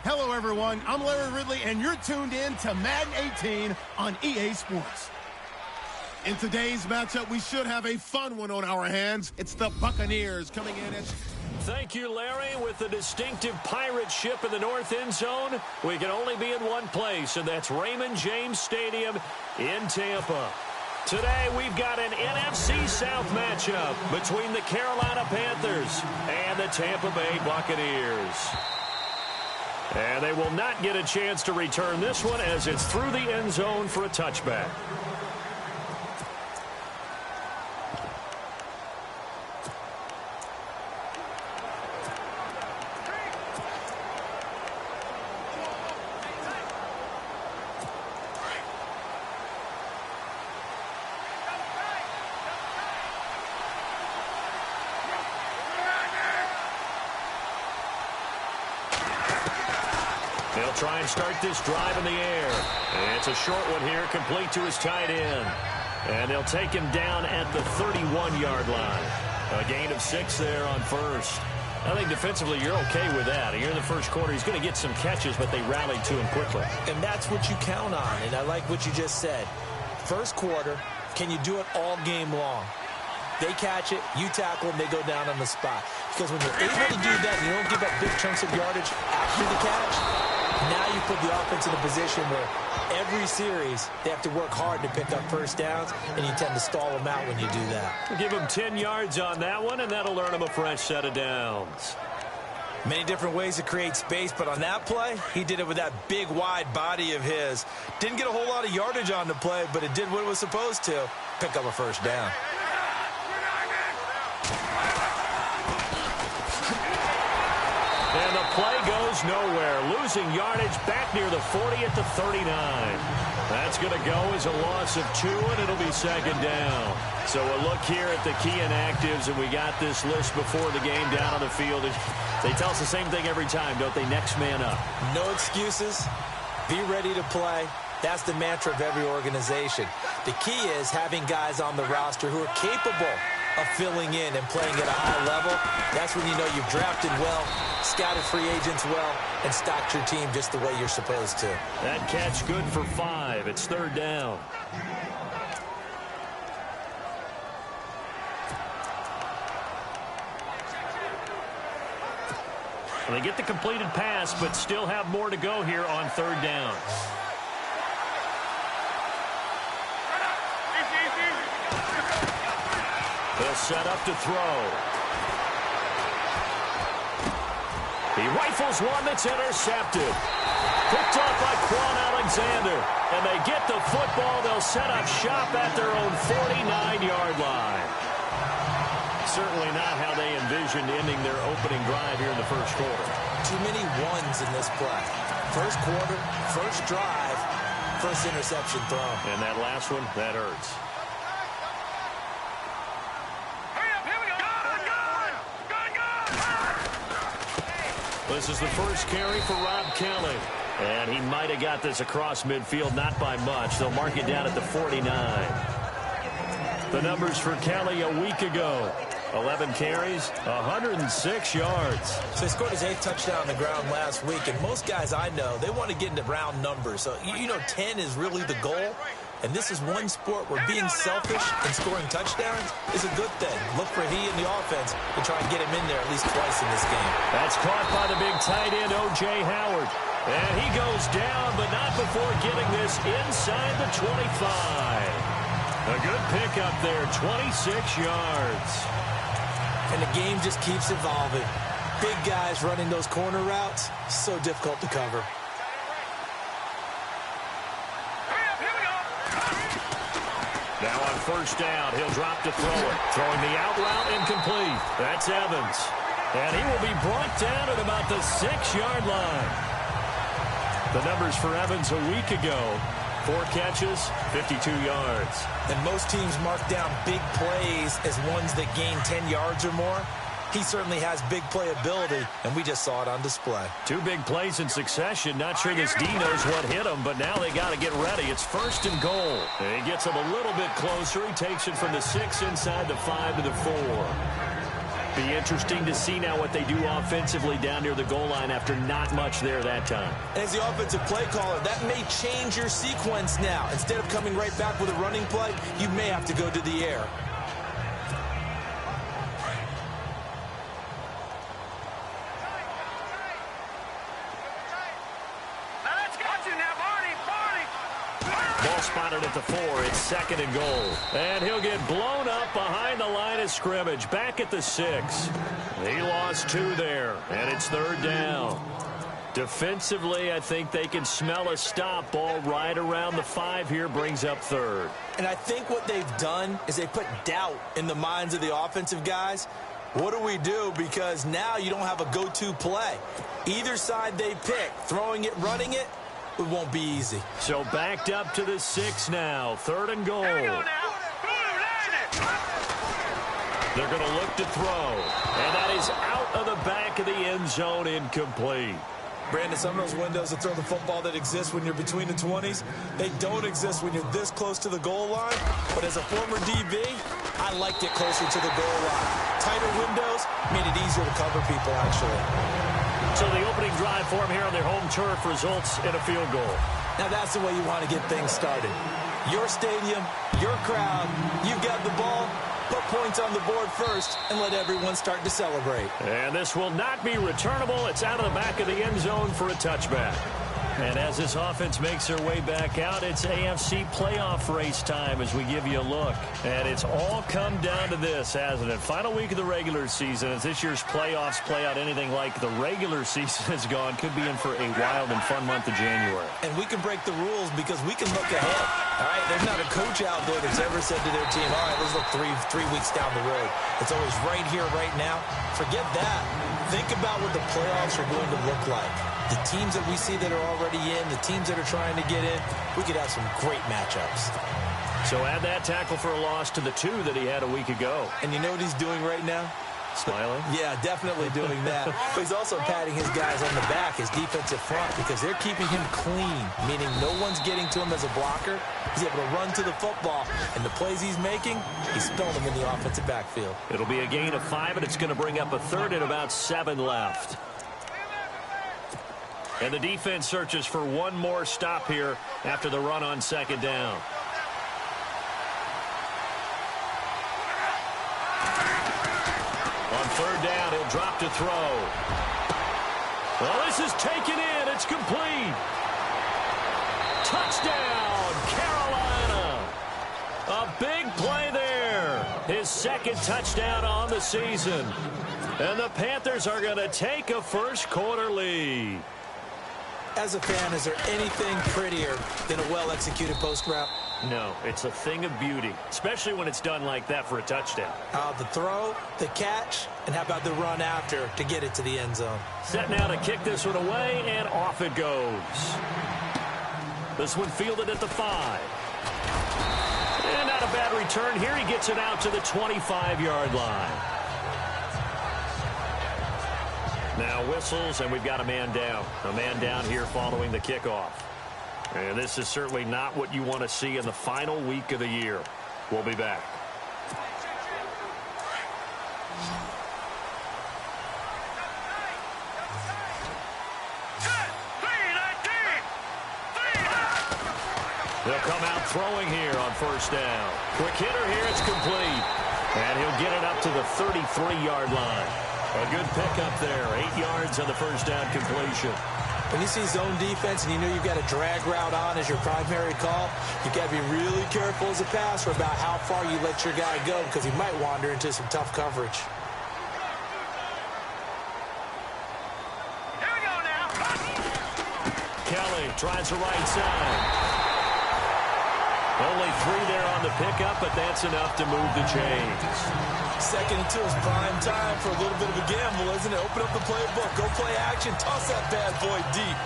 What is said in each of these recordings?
Hello, everyone. I'm Larry Ridley, and you're tuned in to Madden 18 on EA Sports. In today's matchup, we should have a fun one on our hands. It's the Buccaneers coming in at... Thank you, Larry. With the distinctive pirate ship in the north end zone, we can only be in one place, and that's Raymond James Stadium in Tampa. Today, we've got an NFC South matchup between the Carolina Panthers and the Tampa Bay Buccaneers. And they will not get a chance to return this one as it's through the end zone for a touchback. They'll try and start this drive in the air. And it's a short one here, complete to his tight end. And they'll take him down at the 31-yard line. A gain of 6 there on first. I think defensively you're okay with that. Here in the first quarter, he's going to get some catches, but they rallied to him quickly. And that's what you count on, and I like what you just said. First quarter, can you do it all game long? They catch it, you tackle them, they go down on the spot. Because when you're able to do that, and you don't give up big chunks of yardage after the catch, now you put the offense in a position where every series they have to work hard to pick up first downs, and you tend to stall them out when you do that. Give him 10 yards on that one, and that'll earn him a fresh set of downs. Many different ways to create space, but on that play, he did it with that big, wide body of his. Didn't get a whole lot of yardage on the play, but it did what it was supposed to, pick up a first down. And the play goes nowhere. Losing yardage back near the 40 at the 39. That's going to go as a loss of 2, and it'll be second down. So a look here at the key inactives, and we got this list before the game down on the field. They tell us the same thing every time, don't they? Next man up. No excuses. Be ready to play. That's the mantra of every organization. The key is having guys on the roster who are capable of filling in and playing at a high level. That's when you know you've drafted well, scouted free agents well, and stocked your team just the way you're supposed to. That catch good for 5. It's third down. Well, they get the completed pass, but still have more to go here on third down. They'll set up to throw. He rifles one that's intercepted. Picked up by Quan Alexander. And they get the football. They'll set up shop at their own 49-yard line. Certainly not how they envisioned ending their opening drive here in the first quarter. Too many ones in this play. First quarter, first drive, first interception throw. And that last one, that hurts. This is the first carry for Rob Kelly. And he might have got this across midfield, not by much. They'll mark it down at the 49. The numbers for Kelly a week ago. 11 carries, 106 yards. So he scored his 8th touchdown on the ground last week, and most guys I know, they want to get into round numbers. So, you know, 10 is really the goal. And this is one sport where being selfish and scoring touchdowns is a good thing. Look for he and the offense to try and get him in there at least twice in this game. That's caught by the big tight end, O.J. Howard. And he goes down, but not before getting this inside the 25. A good pickup there, 26 yards. And the game just keeps evolving. Big guys running those corner routes, so difficult to cover. Now on first down, he'll drop to throw it. Throwing the out route incomplete. That's Evans. And he will be brought down at about the 6-yard line. The numbers for Evans a week ago. 4 catches, 52 yards. And most teams mark down big plays as ones that gain 10 yards or more. He certainly has big playability, and we just saw it on display. 2 big plays in succession. Not sure this D knows what hit him, but now they got to get ready. It's first and goal. And he gets him a little bit closer. He takes it from the 6 inside the 5 to the 4. Be interesting to see now what they do offensively down near the goal line after not much there that time. As the offensive play caller, that may change your sequence now. Instead of coming right back with a running play, you may have to go to the air. Ball spotted at the 4. It's 2nd and goal. And he'll get blown up behind the line of scrimmage. Back at the 6. He lost 2 there. And it's 3rd down. Defensively, I think they can smell a stop. Ball right around the 5 here brings up 3rd. And I think what they've done is they put doubt in the minds of the offensive guys. What do we do? Because now you don't have a go-to play. Either side they pick, throwing it, running it, it won't be easy. So backed up to the 6 now. 3rd and goal. They're going to look to throw. And that is out of the back of the end zone, incomplete. Brandon, some of those windows to throw the football that exist when you're between the 20s, they don't exist when you're this close to the goal line. But as a former DB, I liked it closer to the goal line. Tighter windows made it easier to cover people, actually. So the opening drive for him here on their home turf results in a field goal. Now that's the way you want to get things started. Your stadium, your crowd, you've got the ball. Put points on the board first and let everyone start to celebrate. And this will not be returnable. It's out of the back of the end zone for a touchback. And as this offense makes their way back out, it's AFC playoff race time as we give you a look. And it's all come down to this, hasn't it? Final week of the regular season. As this year's playoffs play out anything like the regular season has gone, could be in for a wild and fun month of January. And we can break the rules because we can look ahead. All right, there's not a coach out there that's ever said to their team, all right, let's look three weeks down the road. It's always right here, right now. Forget that. Think about what the playoffs are going to look like. The teams that we see that are already in, the teams that are trying to get in, we could have some great matchups. So add that tackle for a loss to the 2 that he had a week ago. And you know what he's doing right now? Smiling? Yeah, definitely doing that. But he's also patting his guys on the back, his defensive front, because they're keeping him clean, meaning no one's getting to him as a blocker. He's able to run to the football, and the plays he's making, he's spelling them in the offensive backfield. It'll be a gain of 5, and it's going to bring up a 3rd and about 7 left. And the defense searches for one more stop here after the run on 2nd down. On 3rd down, he'll drop to throw. Well, this is taken in. It's complete. Touchdown, Carolina. A big play there. His 2nd touchdown on the season. And the Panthers are going to take a first-quarter lead. As a fan, is there anything prettier than a well-executed post route? No, it's a thing of beauty, especially when it's done like that for a touchdown. The throw, the catch, and how about the run after to get it to the end zone? Set now to kick this one away, and off it goes. This one fielded at the 5. And not a bad return here. He gets it out to the 25-yard line. Now whistles, and we've got a man down. A man down here following the kickoff. And this is certainly not what you want to see in the final week of the year. We'll be back. They'll come out throwing here on 1st down. Quick hitter here, it's complete. And he'll get it up to the 33-yard line. A good pickup there. 8 yards on the 1st down completion. When you see zone defense and you know you've got a drag route on as your primary call, you've got to be really careful as a passer about how far you let your guy go because he might wander into some tough coverage. Here we go now. Kelly tries the right side. Only 3 there on the pickup, but that's enough to move the chains. 2nd and 2 is prime time for a little bit of a gamble, isn't it? Open up the playbook, go play action, toss that bad boy deep.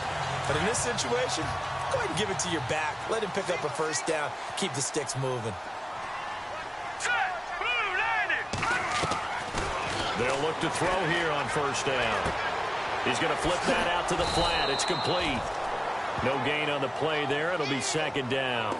But in this situation, go ahead and give it to your back. Let him pick up a 1st down, keep the sticks moving. They'll look to throw here on 1st down. He's going to flip that out to the flat. It's complete. No gain on the play there. It'll be 2nd down.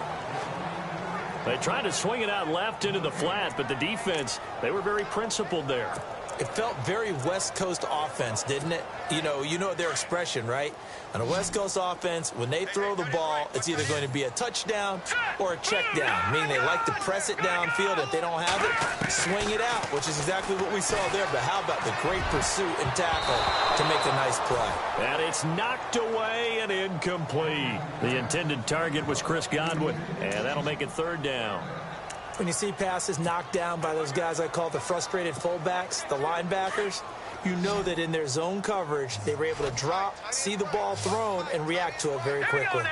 They tried to swing it out left into the flat, but the defense, they were very principled there. It felt very West Coast offense, didn't it? You know their expression, right? On a West Coast offense, when they throw the ball, it's either going to be a touchdown or a check down, meaning they like to press it downfield. If they don't have it, swing it out, which is exactly what we saw there. But how about the great pursuit and tackle to make a nice play? And it's knocked away and incomplete. The intended target was Chris Godwin, and that'll make it 3rd down. When you see passes knocked down by those guys I call the frustrated fullbacks, the linebackers, you know that in their zone coverage, they were able to drop, see the ball thrown, and react to it very quickly.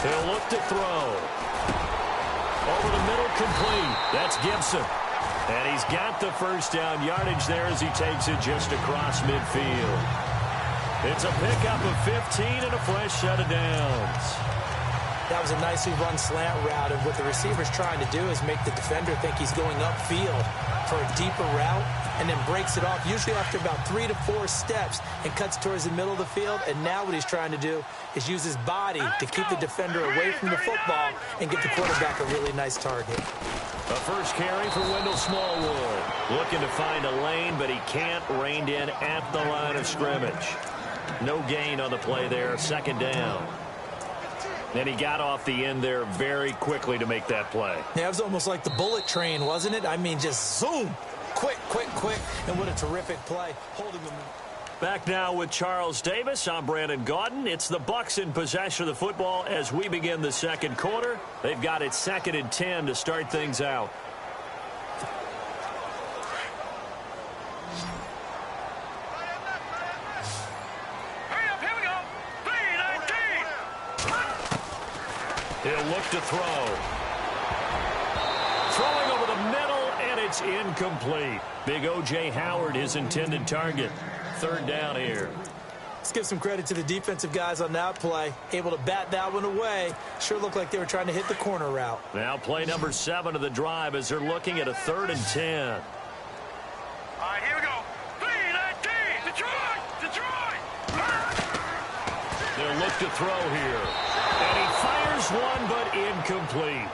He'll look to throw. Over the middle, complete. That's Gibson. And he's got the 1st down yardage there as he takes it just across midfield. It's a pickup of 15 and a fresh set of downs. That was a nicely run slant route, and what the receiver's trying to do is make the defender think he's going upfield for a deeper route, and then breaks it off, usually after about 3 to 4 steps, and cuts towards the middle of the field. And now what he's trying to do is use his body to keep the defender away from the football and give the quarterback a really nice target. A first carry for Wendell Smallwood. Looking to find a lane, but he can't. Reined in at the line of scrimmage. No gain on the play there. 2nd down. And he got off the end there very quickly to make that play. Yeah, it was almost like the bullet train, wasn't it? I mean, just zoom. Quick, quick, quick. And what a terrific play. Holding them. Back now with Charles Davis. I'm Brandon Gaudin. It's the Bucs in possession of the football as we begin the 2nd quarter. They've got it 2nd and 10 to start things out. He'll look to throw. Throwing over the middle, and it's incomplete. Big O.J. Howard, his intended target. 3rd down here. Let's give some credit to the defensive guys on that play. Able to bat that one away. Sure looked like they were trying to hit the corner route. Now play number 7 of the drive as they're looking at a 3rd and 10. All right, here we go. 3-19. Detroit! They'll look to throw here. And he fires one, but incomplete.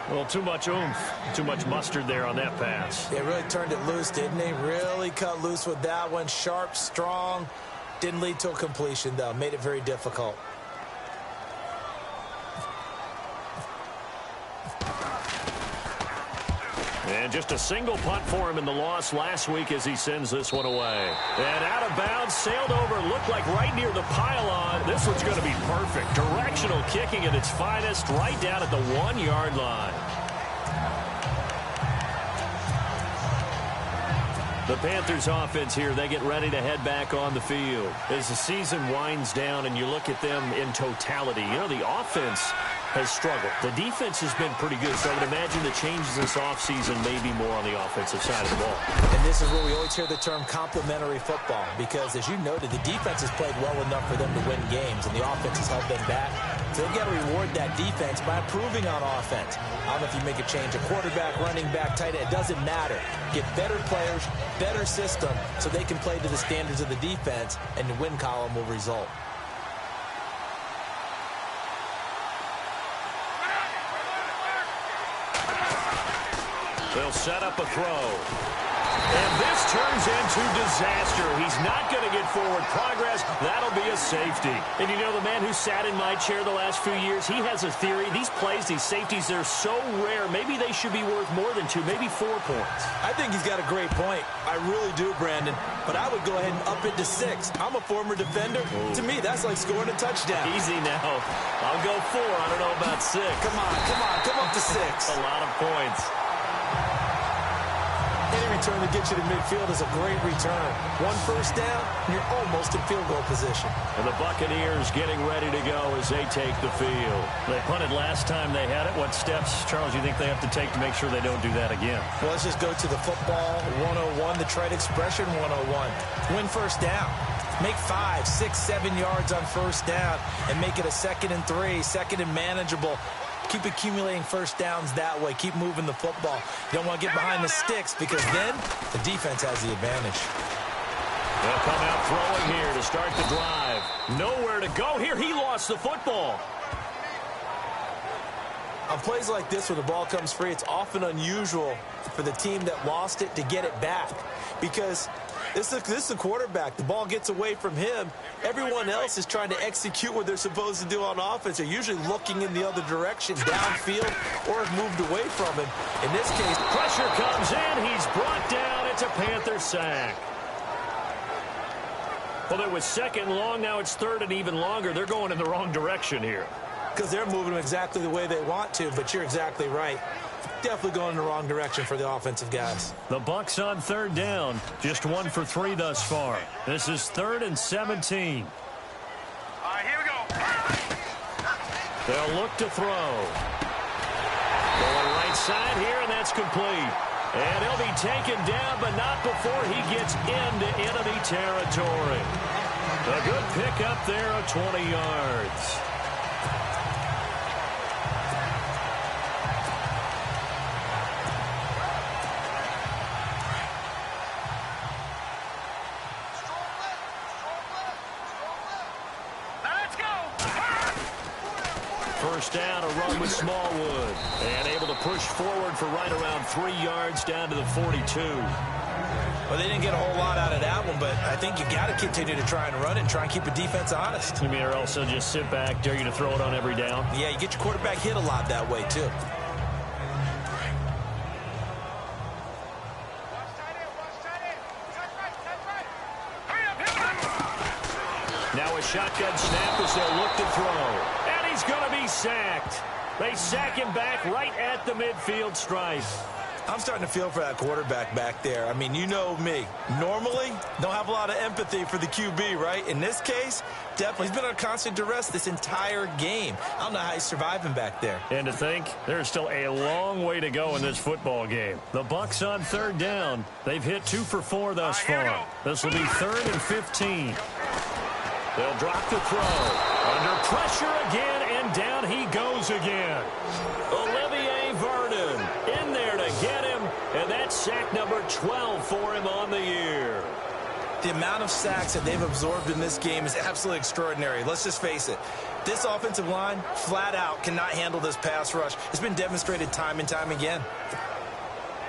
Well, too much oomph, too much mustard there on that pass. They really turned it loose, didn't they? Really cut loose with that one. Sharp, strong. Didn't lead to a completion, though. Made it very difficult. And just a single punt for him in the loss last week as he sends this one away. And out of bounds, sailed over, looked like right near the pylon. This one's going to be perfect. Directional kicking at its finest, right down at the 1-yard line. The Panthers offense here, they get ready to head back on the field. As the season winds down and you look at them in totality, you know, the offense has struggled. The defense has been pretty good, so I would imagine the changes this offseason may be more on the offensive side of the ball. And this is where we always hear the term complementary football, because as you noted, the defense has played well enough for them to win games, and the offense has held them back. So they've got to reward that defense by improving on offense. I don't know if you make a change, a quarterback, running back, tight end, it doesn't matter. Get better players, better system, so they can play to the standards of the defense, and the win column will result. They'll set up a throw. And this turns into disaster. He's not going to get forward progress. That'll be a safety. And you know, the man who sat in my chair the last few years, he has a theory. These plays, these safeties, they're so rare. Maybe they should be worth more than 2, maybe 4 points. I think he's got a great point. I really do, Brandon. But I would go ahead and up it to 6. I'm a former defender. Ooh. To me, that's like scoring a touchdown. Easy now. I'll go 4. I don't know about 6. Come on. Come up to 6. A lot of points. Any return that gets you to midfield is a great return. 1 first down, and you're almost in field goal position. And the Buccaneers getting ready to go as they take the field. They punted last time they had it. What steps, Charles, you think they have to take to make sure they don't do that again? Well, let's just go to the football 101, the trade expression 101. Win first down. Make 5, 6, 7 yards on first down and make it a 2nd and 3, 2nd and manageable. Keep accumulating first downs that way. Keep moving the football. You don't want to get behind the sticks because then the defense has the advantage. They'll come out throwing here to start the drive. Nowhere to go here. He lost the football. On plays like this where the ball comes free, it's often unusual for the team that lost it to get it back because this is the quarterback. The ball gets away from him. Everyone else is trying to execute what they're supposed to do on offense. They're usually looking in the other direction, downfield, or have moved away from him. In this case, pressure comes in. He's brought down. It's a Panther sack. Well, it was second long. Now it's third and even longer. They're going in the wrong direction here. Because they're moving them exactly the way they want to, but you're exactly right. Definitely going in the wrong direction for the offensive guys. The Bucs on third down. Just 1 for 3 thus far. This is 3rd and 17. All right, here we go. They'll look to throw. Going right side here, and that's complete. And he'll be taken down, but not before he gets into enemy territory. A good pickup there of 20 yards. First down, a run with Smallwood. And able to push forward for right around 3 yards down to the 42. Well, they didn't get a whole lot out of that one, but I think you got to continue to try and run it and try and keep the defense honest. You mean or also just sit back, dare you to throw it on every down? Yeah, you get your quarterback hit a lot that way, too. Now a shotgun snap as they'll look to throw. And he's going to be sacked. They sack him back right at the midfield stripe. I'm starting to feel for that quarterback back there. I mean, you know me. Normally, don't have a lot of empathy for the QB, right? In this case, definitely. He's been under constant duress this entire game. I don't know how he's surviving back there. And to think, there's still a long way to go in this football game. The Bucs on third down. They've hit 2 for 4 thus far. This will be 3rd and 15. They'll drop the throw. Under pressure again, and down he goes again. Olivier Vernon in there to get him, and that's sack number 12 for him on the year. The amount of sacks that they've absorbed in this game is absolutely extraordinary. Let's just face it. This offensive line, flat out, cannot handle this pass rush. It's been demonstrated time and time again.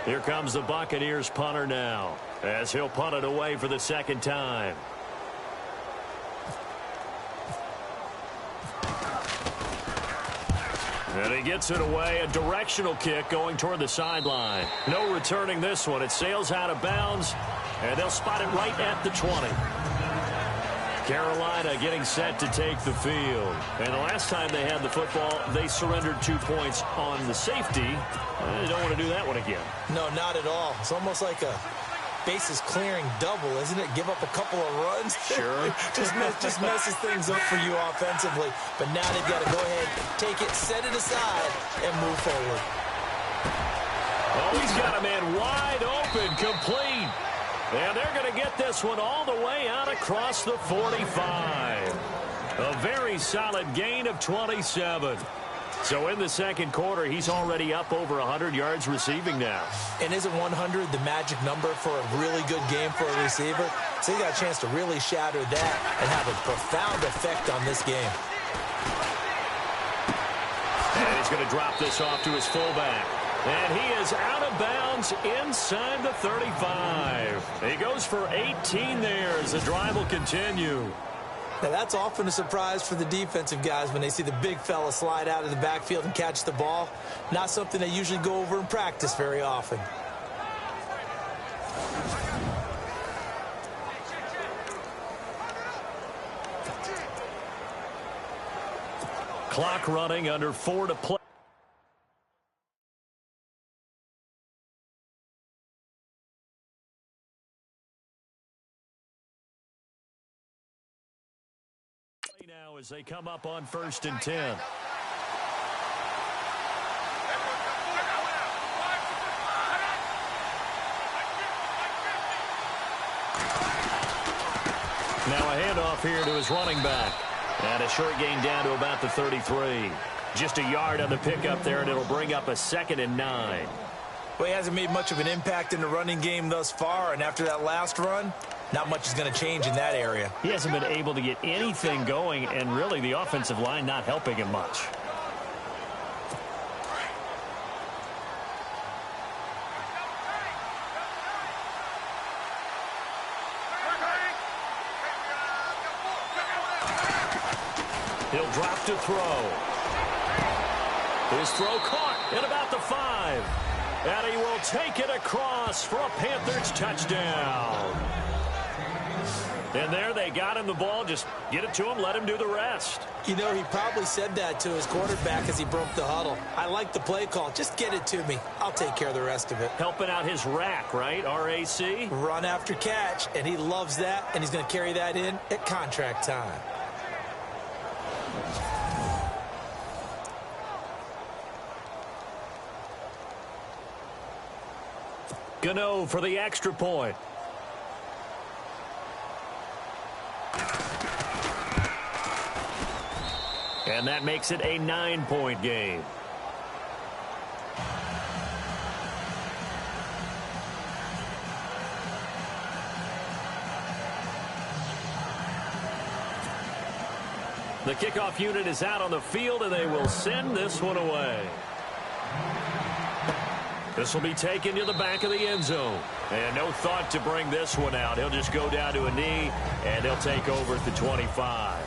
Here comes the Buccaneers punter now, as he'll punt it away for the second time. And he gets it away, a directional kick going toward the sideline. No returning this one. It sails out of bounds, and they'll spot it right at the 20. Carolina getting set to take the field. And the last time they had the football, they surrendered 2 points on the safety. They don't want to do that one again. No, not at all. It's almost like a bases clearing double, isn't it? Give up a couple of runs. Sure. just messes things up for you offensively. But now they've got to go ahead, take it, set it aside, and move forward. Oh, he's got a man wide open, complete. And they're going to get this one all the way out across the 45. A very solid gain of 27. So in the second quarter, he's already up over 100 yards receiving now. And isn't 100 the magic number for a really good game for a receiver? So he got a chance to really shatter that and have a profound effect on this game. And he's going to drop this off to his fullback. And he is out of bounds inside the 35. He goes for 18 there as the drive will continue. Now, that's often a surprise for the defensive guys when they see the big fella slide out of the backfield and catch the ball. Not something they usually go over in practice very often. Clock running, under 4 to play. Now as they come up on 1st and 10. Now a handoff here to his running back. And a short gain down to about the 33. Just a yard on the pickup there, and it'll bring up a 2nd and 9. Well, he hasn't made much of an impact in the running game thus far, and after that last run, not much is going to change in that area. He hasn't been able to get anything going, and really the offensive line not helping him much. He'll drop to throw. His throw caught at about the 5. And he will take it across for a Panthers touchdown. And there they got him the ball. Just get it to him, let him do the rest. You know, he probably said that to his quarterback as he broke the huddle. I like the play call. Just get it to me. I'll take care of the rest of it. Helping out his rack, right? RAC? Run after catch, and he loves that, and he's going to carry that in at contract time. Gano for the extra point. And that makes it a 9-point game. The kickoff unit is out on the field, and they will send this one away. This will be taken to the back of the end zone. And no thought to bring this one out. He'll just go down to a knee, and he'll take over at the 25.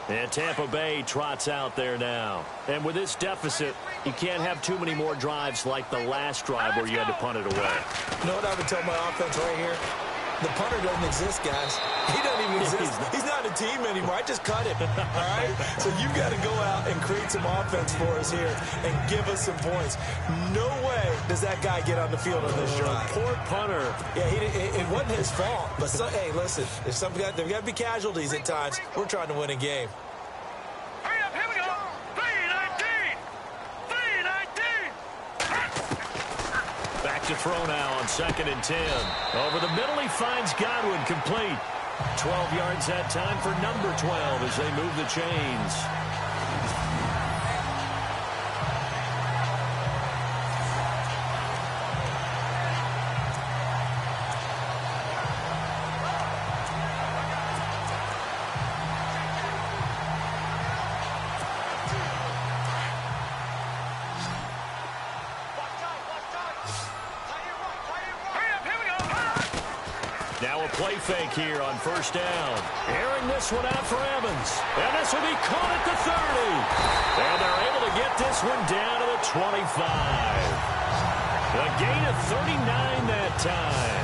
And Tampa Bay trots out there now. And with this deficit, you can't have too many more drives like the last drive where you had to punt it away. You know what I would tell my offense right here? The punter doesn't exist, guys. He doesn't even exist. He's not a team anymore. I just cut him, all right? So you've got to go out and create some offense for us here and give us some points. No way does that guy get on the field on this drive. Poor punter. Yeah, it wasn't his fault. But, hey, listen, there's there got to be casualties at times. We're trying to win a game. Hurry up, here we go. 3-19. 3-19. Back to throw now on 2nd and 10. Over the middle, he finds Godwin complete. 12 yards that time for number 12 as they move the chains. Now a play fake here on 1st down. Airing this one out for Evans. And this will be caught at the 30. And they're able to get this one down to the 25. A gain of 39 that time.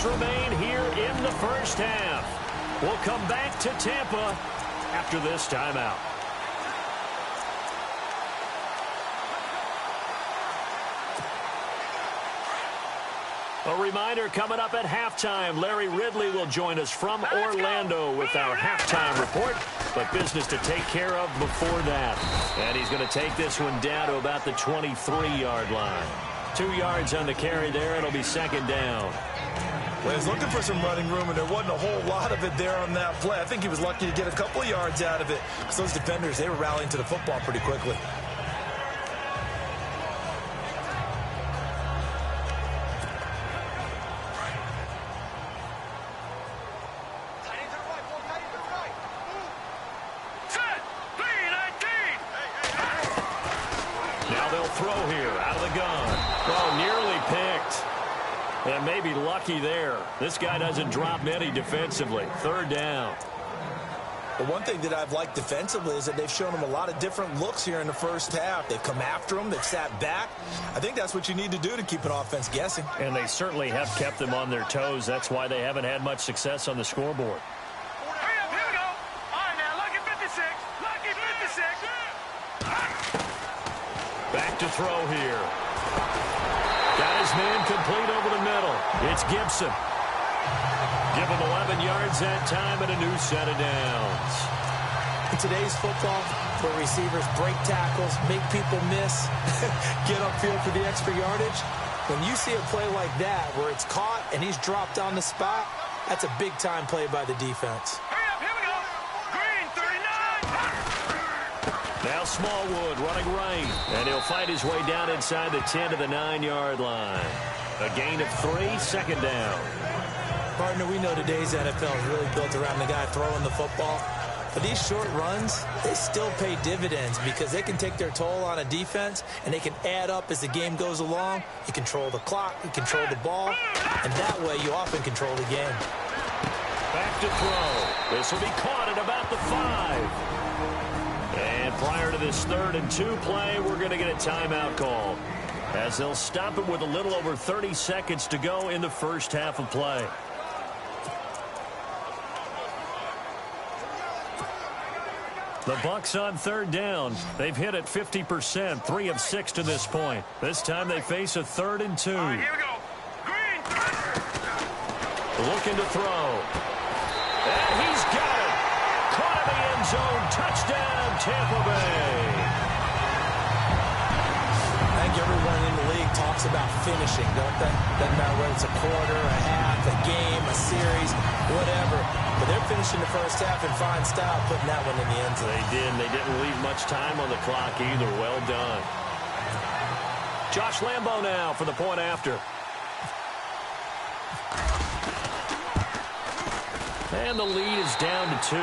Remain here in the 1st half. We'll come back to Tampa after this timeout. A reminder coming up at halftime. Larry Ridley will join us from Orlando with our halftime report. But business to take care of before that. And he's going to take this one down to about the 23-yard line. 2 yards on the carry there. It'll be 2nd down. Well, he's looking for some running room, and there wasn't a whole lot of it there on that play. I think he was lucky to get a couple of yards out of it because those defenders, they were rallying to the football pretty quickly. Now they'll throw here out of the gun. Oh, nearly picked. And maybe lucky there. This guy doesn't drop many defensively. 3rd down. Well, one thing that I've liked defensively is that they've shown him a lot of different looks here in the 1st half. They've come after him. They've sat back. I think that's what you need to do to keep an offense guessing. And they certainly have kept them on their toes. That's why they haven't had much success on the scoreboard. Hurry up, here we go. All right, now, lucky 56. Lucky 56. Back to throw here. Got his man complete over the middle. It's Gibson. Give him 11 yards that time and a new set of downs. In today's football, where receivers break tackles, make people miss, get upfield for the extra yardage, when you see a play like that where it's caught and he's dropped on the spot, that's a big-time play by the defense. Hurry up, here we go. Green, 39. Now Now Smallwood running right. And he'll fight his way down inside the 10 to the 9-yard line. A gain of 3, second down. Partner, we know today's NFL is really built around the guy throwing the football. But these short runs, they still pay dividends because they can take their toll on a defense and they can add up as the game goes along. You control the clock, you control the ball, and that way you often control the game. Back to throw. This will be caught at about the 5. And prior to this 3rd and 2 play, we're going to get a timeout call, as they'll stop it with a little over 30 seconds to go in the first half of play. The Bucs on 3rd down. They've hit it 50%, 3 of 6 to this point. This time they face a 3rd and 2. Here we go. Green. Looking to throw. And he's got it. Caught in the end zone. Touchdown, Tampa Bay. I think everyone in the league talks about finishing, don't they? Doesn't matter whether it's a quarter, a half, a game, a series, whatever. But they're finishing the first half in fine style, putting that one in the end zone. They did. They didn't leave much time on the clock either. Well done. Josh Lambo now for the point after. And the lead is down to 2.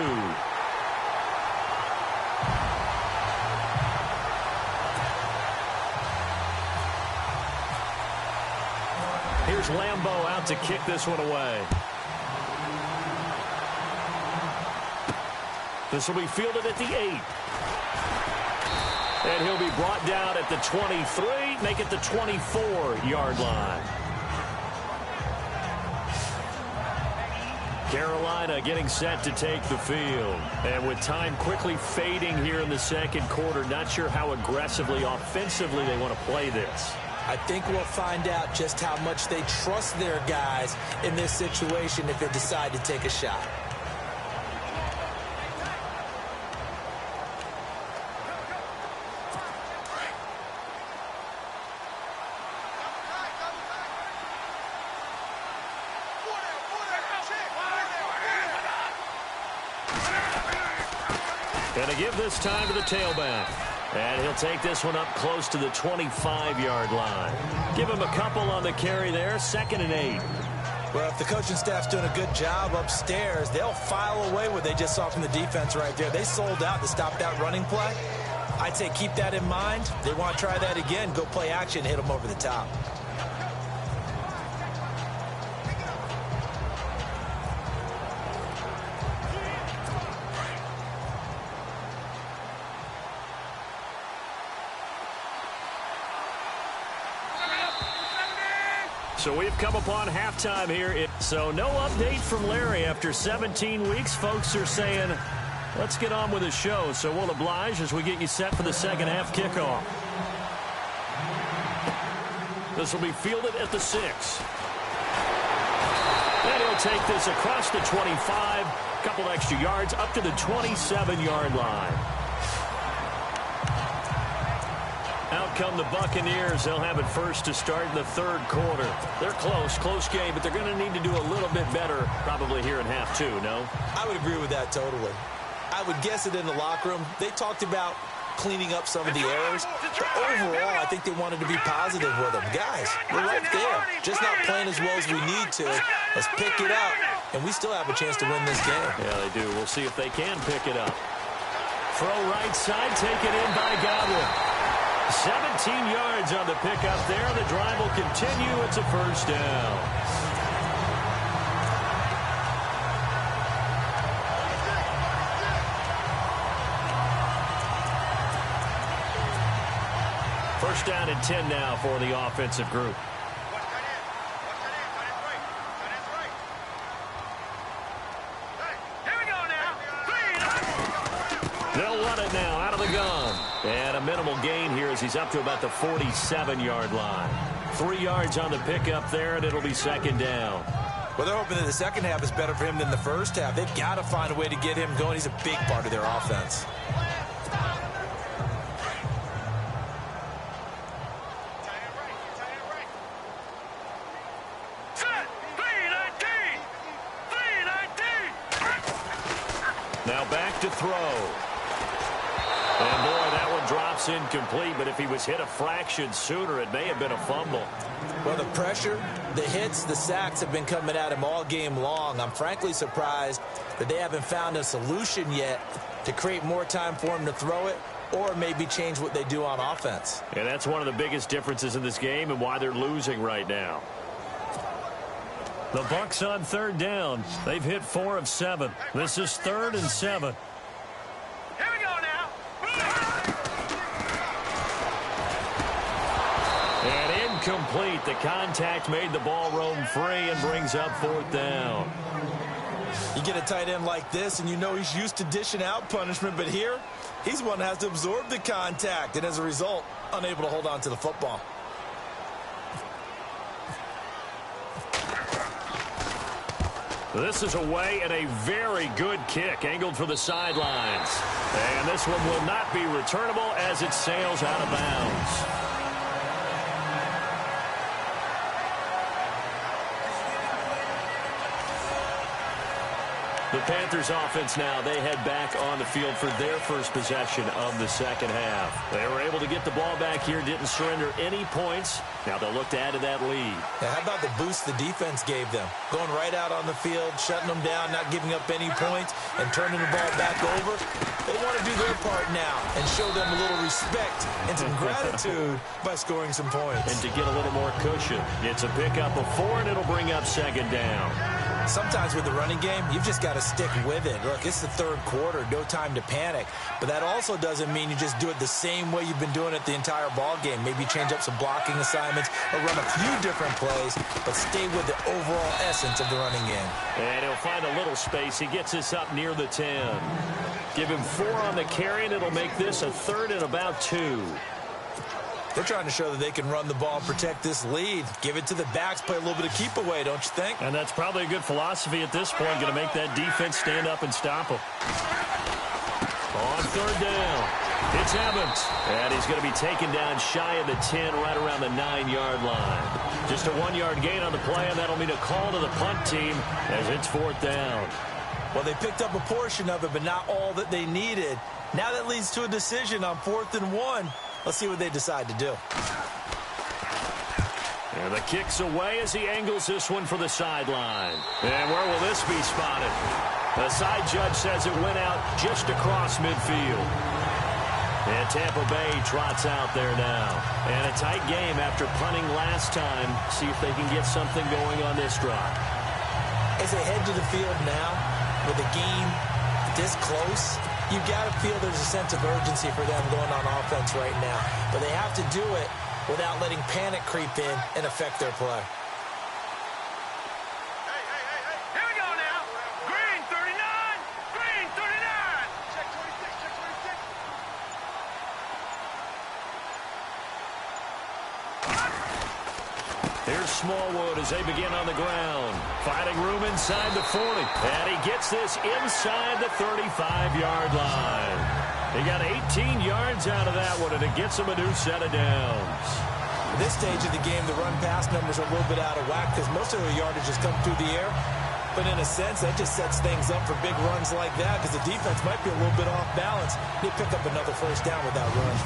Here's Lambo out to kick this one away. This will be fielded at the 8. And he'll be brought down at the 23, make it the 24-yard line. Carolina getting set to take the field. And with time quickly fading here in the second quarter, not sure how aggressively, offensively they want to play this. I think we'll find out just how much they trust their guys in this situation if they decide to take a shot. Going to give this time to the tailback. And he'll take this one up close to the 25-yard line. Give him a couple on the carry there, 2nd and 8. Well, if the coaching staff's doing a good job upstairs, they'll file away what they just saw from the defense right there. They sold out to stop that running play. I'd say keep that in mind. They want to try that again, go play action, hit them over the top. So we've come upon halftime here. So no update from Larry after 17 weeks. Folks are saying, let's get on with the show. So we'll oblige as we get you set for the second half kickoff. This will be fielded at the 6. And he'll take this across the 25. A couple extra yards up to the 27-yard line. Out come the Buccaneers. They'll have it first to start in the 3rd quarter. They're close game, but they're going to need to do a little bit better probably here in half 2, no? I would agree with that totally. I would guess it in the locker room. They talked about cleaning up some of the errors. But overall, I think they wanted to be positive with them. Guys, we're right there. Just not playing as well as we need to. Let's pick it up, and we still have a chance to win this game. Yeah, they do. We'll see if they can pick it up. Throw right side, taken in by Godwin. 17 yards on the pickup there. The drive will continue. It's a first down. First down and 10 now for the offensive group. They'll run it now out of the gun. And a minimal gain here as he's up to about the 47-yard line. 3 yards on the pickup there, and it'll be second down. Well, they're hoping that the second half is better for him than the first half. They've got to find a way to get him going. He's a big part of their offense. Now back to throw. And boy, that pass incomplete, but if he was hit a fraction sooner, it may have been a fumble. Well, the pressure, the hits, the sacks have been coming at him all game long. I'm frankly surprised that they haven't found a solution yet to create more time for him to throw it or maybe change what they do on offense. And that's one of the biggest differences in this game and why they're losing right now. The Bucs on third down. They've hit 4 of 7. This is 3rd and 7. Here we go now. And incomplete. The contact made the ball roam free and brings up 4th down. You get a tight end like this, and you know he's used to dishing out punishment, but here, he's one that has to absorb the contact, and as a result, unable to hold on to the football. This is away and a very good kick, angled for the sidelines. And this one will not be returnable as it sails out of bounds. The Panthers offense now, they head back on the field for their first possession of the second half. They were able to get the ball back here, didn't surrender any points. Now they'll look to add to that lead. Now, how about the boost the defense gave them? Going right out on the field, shutting them down, not giving up any points, and turning the ball back over. They want to do their part now and show them a little respect and some gratitude by scoring some points. And to get a little more cushion, it's a pickup of 4, and it'll bring up 2nd down. Sometimes with the running game, you've just got to stick with it. Look, it's the 3rd quarter, no time to panic. But that also doesn't mean you just do it the same way you've been doing it the entire ball game. Maybe change up some blocking assignments or run a few different plays, but stay with the overall essence of the running game. And he'll find a little space. He gets us up near the 10. Give him 4 on the carry, and it'll make this a 3rd and about 2. They're trying to show that they can run the ball and protect this lead. Give it to the backs, play a little bit of keep away, don't you think? And that's probably a good philosophy at this point, going to make that defense stand up and stop them. On 3rd down, it's Evans. And he's going to be taken down shy of the 10, right around the 9-yard line. Just a 1-yard gain on the play, and that'll mean a call to the punt team as it's 4th down. Well, they picked up a portion of it, but not all that they needed. Now that leads to a decision on 4th and 1. Let's see what they decide to do. And the kick's away as he angles this one for the sideline. And where will this be spotted? The side judge says it went out just across midfield. And Tampa Bay trots out there now. And a tight game after punting last time. See if they can get something going on this drive. As they head to the field now, with the game this close, you got to feel there's a sense of urgency for them going on offense right now. But they have to do it without letting panic creep in and affect their play. Here we go now. Green 39. Green 39. Check 26. Check 26. Here's Smallwood as they begin on the ground. Finding room inside the 40. And he gets this inside the 35-yard line. He got 18 yards out of that one, and it gets him a new set of downs. At this stage of the game, the run-pass numbers are a little bit out of whack because most of their yardage has come through the air. But in a sense, that just sets things up for big runs like that because the defense might be a little bit off balance. They pick up another 1st down with that run.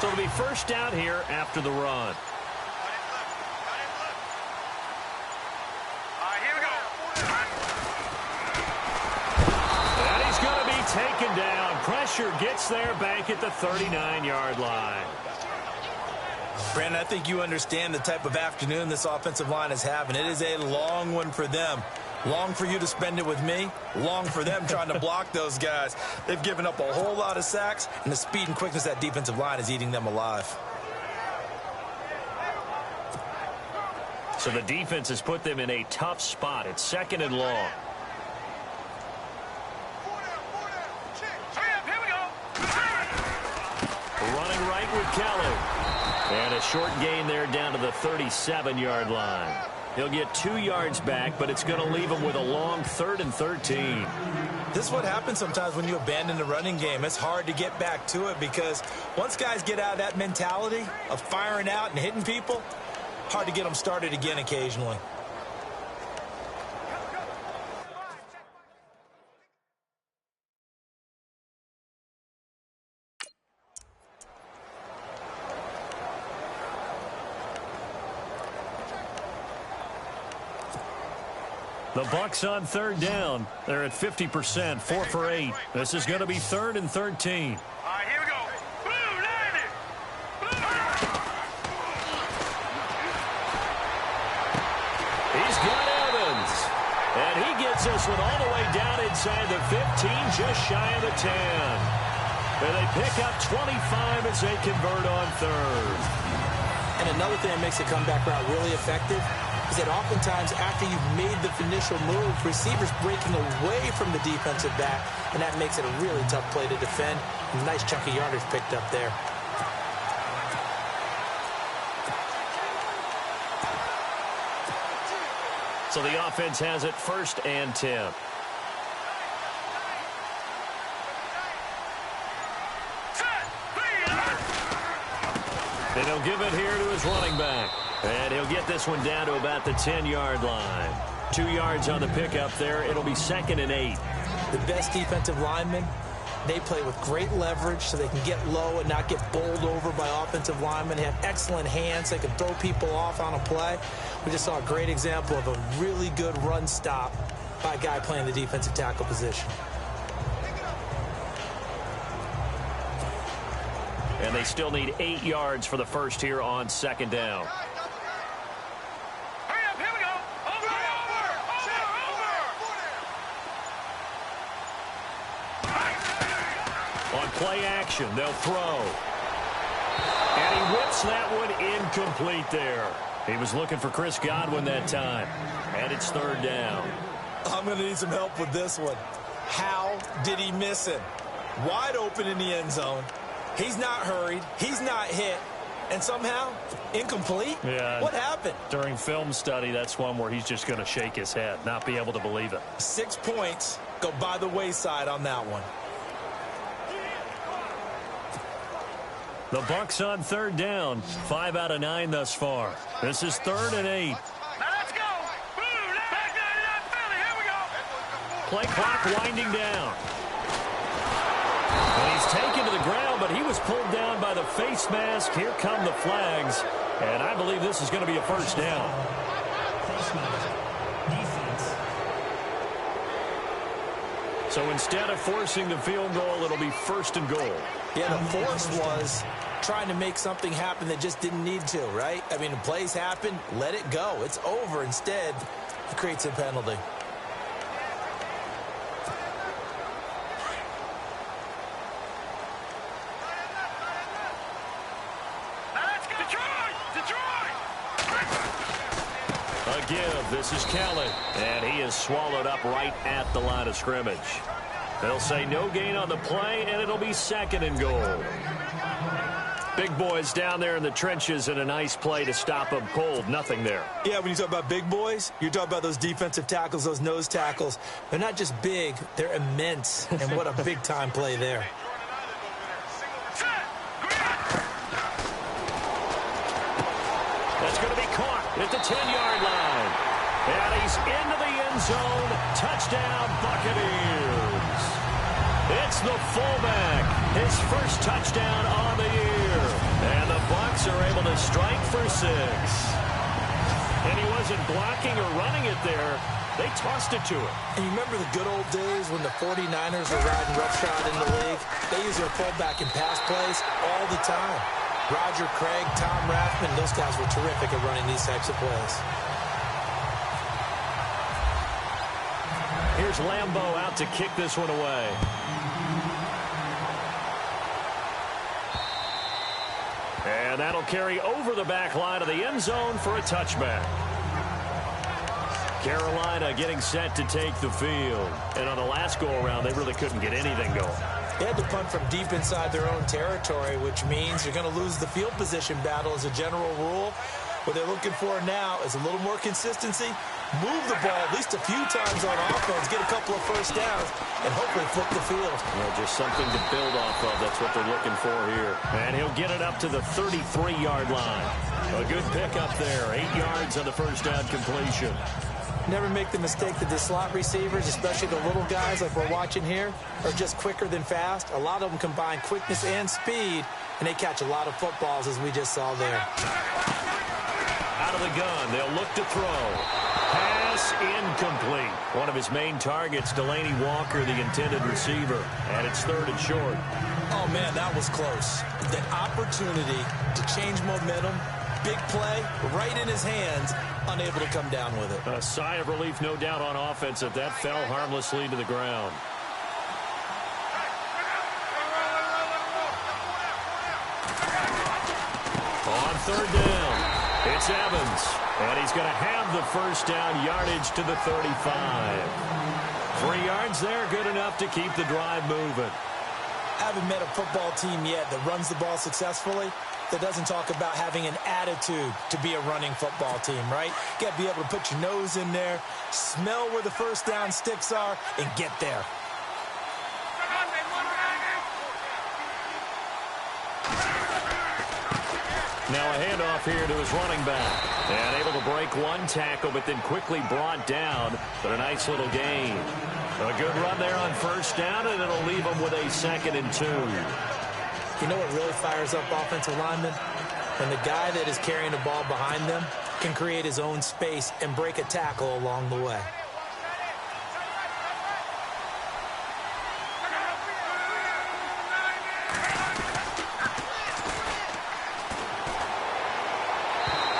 So it'll be 1st down here after the run. All right, here we go. And he's going to be taken down. Pressure gets there back at the 39-yard line. Brandon, I think you understand the type of afternoon this offensive line is having. It is a long one for them. Long for you to spend it with me. Long for them trying to block those guys. They've given up a whole lot of sacks, and the speed and quickness of that defensive line is eating them alive. So the defense has put them in a tough spot. It's 2nd and long. Hurry up, here we go. Running right with Kelly. And a short gain there down to the 37-yard line. He'll get 2 yards back, but it's going to leave him with a long 3rd and 13. This is what happens sometimes when you abandon the running game. It's hard to get back to it because once guys get out of that mentality of firing out and hitting people, hard to get them started again occasionally. The Bucs on 3rd down. They're at 50%, 4 for 8. This is going to be 3rd and 13. All right, here we go. Boom, land it. He's got Evans. And he gets this one all the way down inside the 15, just shy of the 10. And they pick up 25 as they convert on 3rd. And another thing that makes the comeback route really effective is that oftentimes after you've made the initial move, receivers breaking away from the defensive back, and that makes it a really tough play to defend. A nice chunk of yardage picked up there. So the offense has it 1st and 10. And he'll give it here to his running back. And he'll get this one down to about the 10-yard line. 2 yards on the pickup there. It'll be 2nd and 8. The best defensive linemen, they play with great leverage so they can get low and not get bowled over by offensive linemen. They have excellent hands. They can throw people off on a play. We just saw a great example of a really good run stop by a guy playing the defensive tackle position. And they still need 8 yards for the first here on 2nd down. Hurry up, here we go. Over. On play action, they'll throw. And he whips that one incomplete there. He was looking for Chris Godwin that time. And it's 3rd down. I'm going to need some help with this one. How did he miss him? Wide open in the end zone. He's not hurried. He's not hit. And somehow, incomplete? Yeah. What happened? During film study, that's one where he's just going to shake his head, not be able to believe it. 6 points go by the wayside on that one. The Bucs on 3rd down. 5 out of 9 thus far. This is 3rd and 8. Now let's go. Boom, back 99 Philly. Here we go. Play clock winding down. And he's taken to the ground, but he was pulled down by the face mask. Here come the flags. And I believe this is going to be a 1st down. So instead of forcing the field goal, it'll be 1st and goal. Yeah, the force was trying to make something happen that just didn't need to, right? I mean, the plays happen, let it go. It's over. Instead, it creates a penalty. Now let's go. Detroit. A give. This is Kelly. And he is swallowed up right at the line of scrimmage. They'll say no gain on the play, and it'll be 2nd and goal. Big boys down there in the trenches in a nice play to stop them cold. Nothing there. Yeah, when you talk about big boys, you're talking about those defensive tackles, those nose tackles. They're not just big, they're immense. And what a big-time play there. That's going to be caught at the 10-yard line. And he's into the end zone. Touchdown, Buccaneers. It's the fullback. His first touchdown on the year. And the Bucs are able to strike for 6. And he wasn't blocking or running it there. They tossed it to him. And you remember the good old days when the 49ers were riding roughshod in the league? They use their fullback in pass plays all the time. Roger Craig, Tom Rathman, those guys were terrific at running these types of plays. Here's Lambeau out to kick this one away. And that'll carry over the back line of the end zone for a touchback. Carolina getting set to take the field. And on the last go-around, they really couldn't get anything going. They had to punt from deep inside their own territory, which means you're going to lose the field position battle as a general rule. What they're looking for now is a little more consistency, move the ball at least a few times on offense, get a couple of first downs, and hopefully flip the field. Well, just something to build off of. That's what they're looking for here. And he'll get it up to the 33-yard line. A good pickup there. 8 yards on the first down completion. Never make the mistake that the slot receivers, especially the little guys like we're watching here, are just quicker than fast. A lot of them combine quickness and speed, and they catch a lot of footballs, as we just saw there. Out of the gun, they'll look to throw. Pass incomplete. One of his main targets, Delaney Walker, the intended receiver. And it's 3rd and short. Oh, man, that was close. The opportunity to change momentum, big play, right in his hands, unable to come down with it. A sigh of relief, no doubt, on offense that fell harmlessly to the ground. On 3rd down, it's Evans. And he's going to have the first down, yardage to the 35. 3 yards there, good enough to keep the drive moving. I haven't met a football team yet that runs the ball successfully that doesn't talk about having an attitude to be a running football team, right? You got to be able to put your nose in there, smell where the first down sticks are, and get there. Now a handoff here to his running back. And able to break one tackle, but then quickly brought down. But a nice little gain. A good run there on first down, and it'll leave him with a 2nd and 2. You know what really fires up offensive linemen? When the guy that is carrying the ball behind them can create his own space and break a tackle along the way.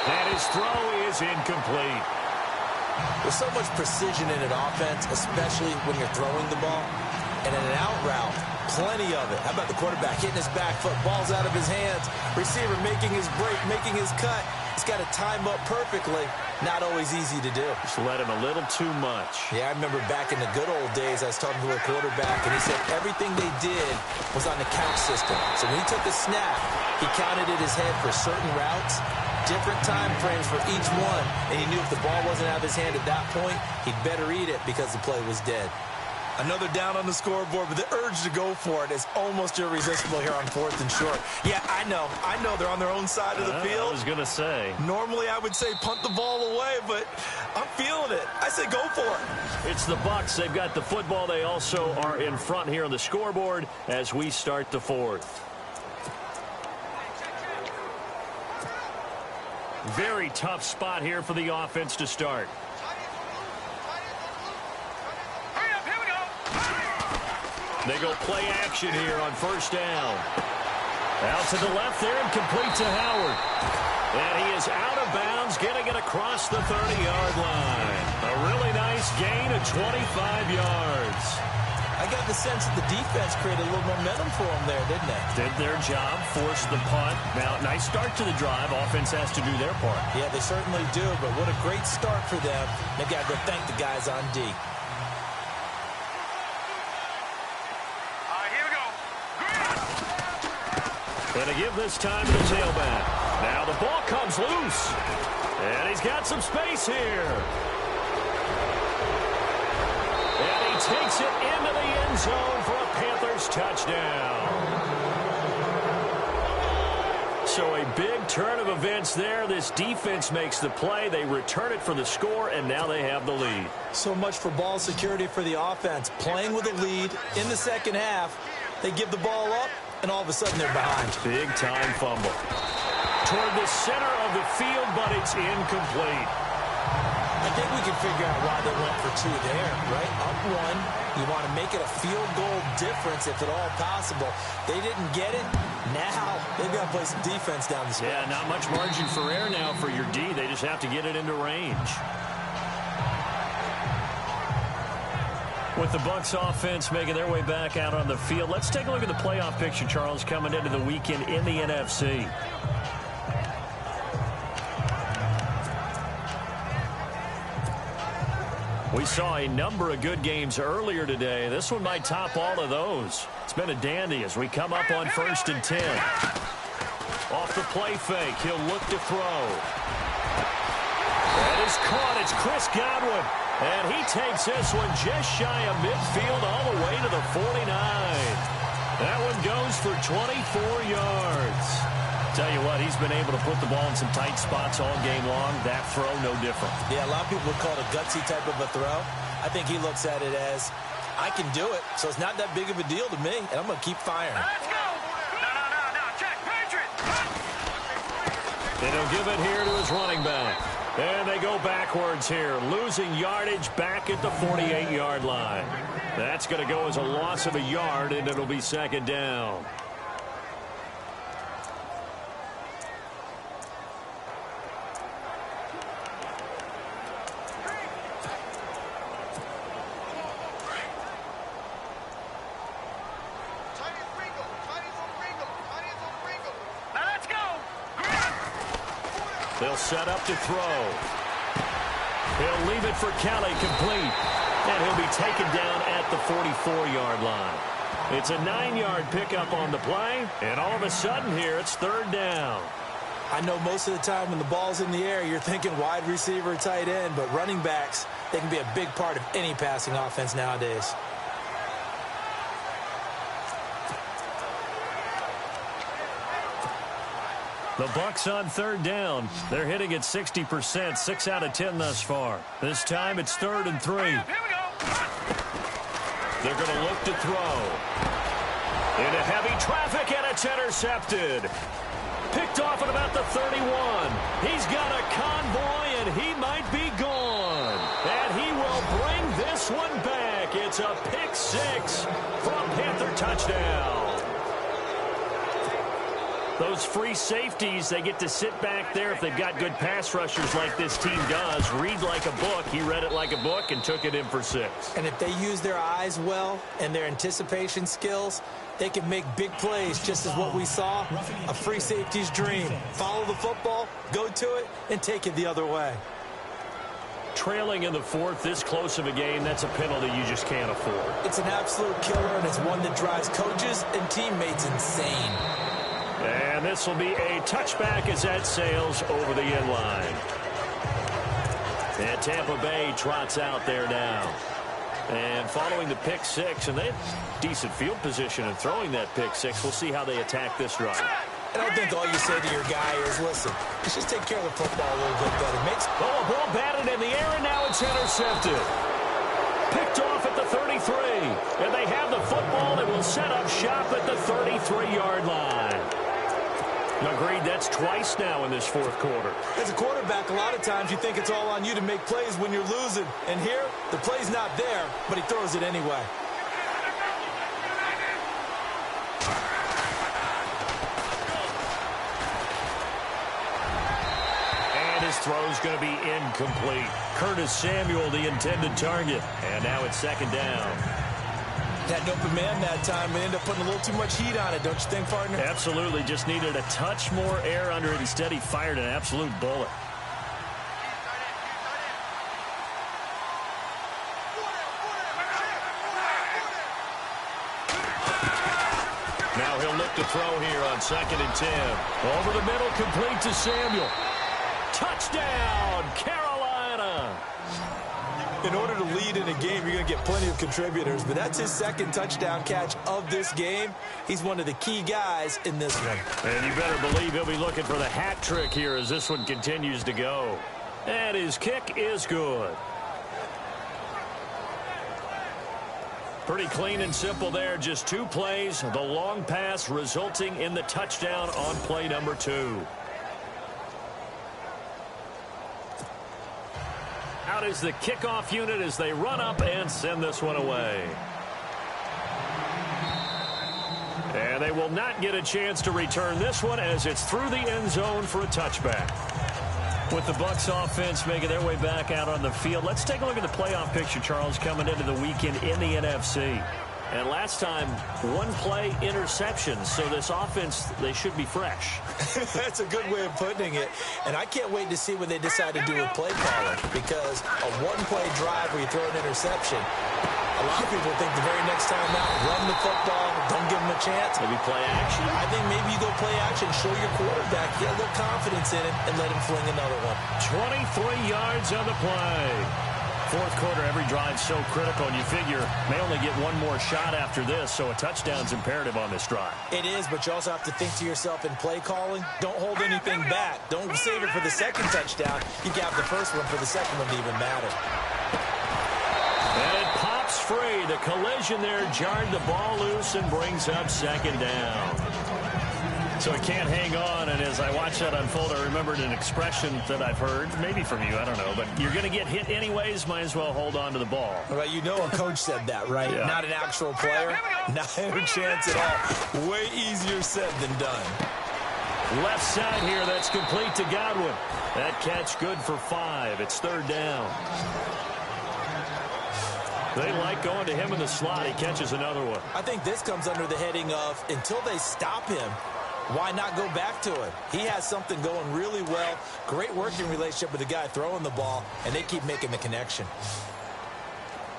And his throw is incomplete. There's so much precision in an offense, especially when you're throwing the ball. And in an out route, plenty of it. How about the quarterback hitting his back foot, ball's out of his hands, receiver making his break, making his cut. He's got to time up perfectly. Not always easy to do. Just let him a little too much. Yeah, I remember back in the good old days, I was talking to a quarterback, and he said everything they did was on the count system. So when he took a snap, he counted in his head for certain routes, different time frames for each one, and he knew if the ball wasn't out of his hand at that point, he'd better eat it because the play was dead. Another down on the scoreboard, but the urge to go for it is almost irresistible here on 4th and short. Yeah, I know they're on their own side of the field. I was going to say. Normally I would say punt the ball away, but I'm feeling it. I say go for it. It's the Bucs. They've got the football. They also are in front here on the scoreboard as we start the 4th. Very tough spot here for the offense to start. They go play action here on first down. Out to the left there and complete to Howard. And he is out of bounds, getting it across the 30-yard line. A really nice gain of 25 yards. I got the sense that the defense created a little momentum for them there, didn't they? Did their job, forced the punt. Now, nice start to the drive. Offense has to do their part. Yeah, they certainly do, but what a great start for them. They've got to go thank the guys on D. Going to give this time to the tailback. Now the ball comes loose. And he's got some space here. And he takes it into the end zone for a Panthers touchdown. So a big turn of events there. This defense makes the play. They return it for the score, and now they have the lead. So much for ball security for the offense. Playing with a lead in the second half. They give the ball up, and all of a sudden they're behind. Big-time fumble. Toward the center of the field, but it's incomplete. I think we can figure out why they went for 2 there, right? Up 1. You want to make it a field goal difference if at all possible. They didn't get it. Now they've got to play some defense down the stretch. Yeah, not much margin for error now for your D. They just have to get it into range. With the Bucs offense making their way back out on the field, let's take a look at the playoff picture, Charles, coming into the weekend in the NFC. We saw a number of good games earlier today. This one might top all of those. It's been a dandy as we come up on 1st and 10. Off the play fake, he'll look to throw. That is caught. It's Chris Godwin. And he takes this one just shy of midfield all the way to the 49. That one goes for 24 yards. Tell you what, he's been able to put the ball in some tight spots all game long. That throw, no different. Yeah, a lot of people would call it a gutsy type of a throw. I think he looks at it as, I can do it, so it's not that big of a deal to me, and I'm going to keep firing. Let's go. No. Check. Patriots. And he'll give it here to his running back. And they go backwards here, losing yardage back at the 48-yard line. That's going to go as a loss of a yard, and it'll be second down. Now let's go. They'll set up to throw. He'll leave it for Kelly, complete. And he'll be taken down at the 44-yard line. It's a 9-yard pickup on the play, and all of a sudden here it's third down. I know most of the time when the ball's in the air, you're thinking wide receiver, tight end, but running backs, they can be a big part of any passing offense nowadays. The Bucs on third down. They're hitting at 60%, 6 out of 10 thus far. This time it's 3rd and 3. Here we go. They're going to look to throw. Into heavy traffic, and it's intercepted. Picked off at about the 31. He's got a convoy, and he might be gone. And he will bring this one back. It's a pick 6 for a Panther touchdown. Those free safeties, they get to sit back there if they've got good pass rushers like this team does. Read like a book. He read it like a book and took it in for 6. And if they use their eyes well and their anticipation skills, they can make big plays, just as what we saw, a free safety's dream. Follow the football, go to it, and take it the other way. Trailing in the 4th, this close of a game, that's a penalty you just can't afford. It's an absolute killer, and it's one that drives coaches and teammates insane. And this will be a touchback as that sails over the end line. And Tampa Bay trots out there now. And following the pick 6, and they have decent field position in throwing that pick 6. We'll see how they attack this drive. And I think all you say to your guy is, listen, let's just take care of the football a little bit better. Oh, a ball batted in the air, and now it's intercepted. Picked off at the 33. And they have the football and will set up shop at the 33-yard line. Agreed, that's twice now in this 4th quarter. As a quarterback, a lot of times you think it's all on you to make plays when you're losing. And here, the play's not there, but he throws it anyway. And his throw's going to be incomplete. Curtis Samuel, the intended target. And now it's 2nd down. That open man that time and end up putting a little too much heat on it, don't you think, partner? Absolutely. Just needed a touch more air under it. Instead, he fired an absolute bullet. Now he'll look to throw here on 2nd and 10. Over the middle, complete to Samuel. Touchdown, Carolina. In order to lead in a game, you're going to get plenty of contributors, but that's his 2nd touchdown catch of this game. He's one of the key guys in this one. And you better believe he'll be looking for the hat trick here as this one continues to go. And his kick is good. Pretty clean and simple there. Just 2 plays. The long pass resulting in the touchdown on play number 2. Out is the kickoff unit as they run up and send this one away. And they will not get a chance to return this one as it's through the end zone for a touchback. With the Bucs offense making their way back out on the field, let's take a look at the playoff picture, Charles, coming into the weekend in the NFC. And last time, 1-play interception. So this offense, they should be fresh. That's a good way of putting it. And I can't wait to see what they decide to do with play calling, because a 1-play drive where you throw an interception, a lot of people think the very next time out, run the football, don't give him a chance. Maybe play action. I think maybe you go play action, show your quarterback, get a little confidence in him, and let him fling another one. 23 yards on the play. Fourth quarter, every drive so critical, and you figure may only get one more shot after this, so a touchdown's imperative on this drive. It is, but you also have to think to yourself in play calling, don't hold anything back. Don't save it for the second touchdown. You got the first one for the second one to even matter. And it pops free. The collision there jarred the ball loose and brings up second down. So it can't hang on, and as I watched that unfold, I remembered an expression that I've heard, maybe from you, I don't know, but you're going to get hit anyways, might as well hold on to the ball. Well, you know a coach said that, right? Yeah. Not an actual player. Not a chance at all. Way easier said than done. Left side here, that's complete to Godwin. That catch good for 5. It's third down. They like going to him in the slot. He catches another one. I think this comes under the heading of until they stop him, why not go back to him? He has something going really well. Great working relationship with the guy throwing the ball, and they keep making the connection.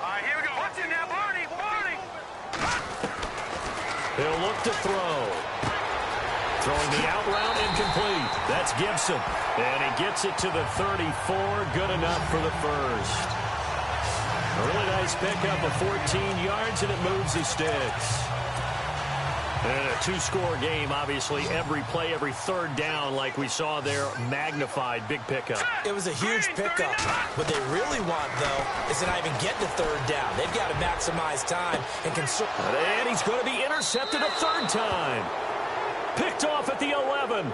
All right, here we go. Watch it now, Barney. Barney. He'll look to throw. Throwing the out route, incomplete. That's Gibson. And he gets it to the 34. Good enough for the first. A really nice pickup of 14 yards, and it moves the sticks. And a two-score game, obviously. Every play, every third down, like we saw there, magnified. Big pickup. It was a huge pickup. What they really want, though, is to not even get the third down. They've got to maximize time and conserve. And he's going to be intercepted a third time. Picked off at the 11.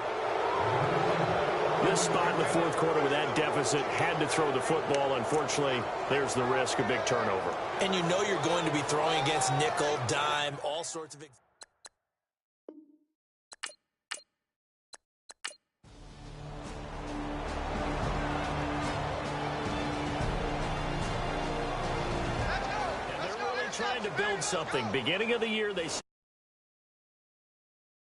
This spot in the fourth quarter with that deficit, had to throw the football. Unfortunately, there's the risk of big turnover. And you know you're going to be throwing against nickel, dime, all sorts of... Trying to build something. Beginning of the year, they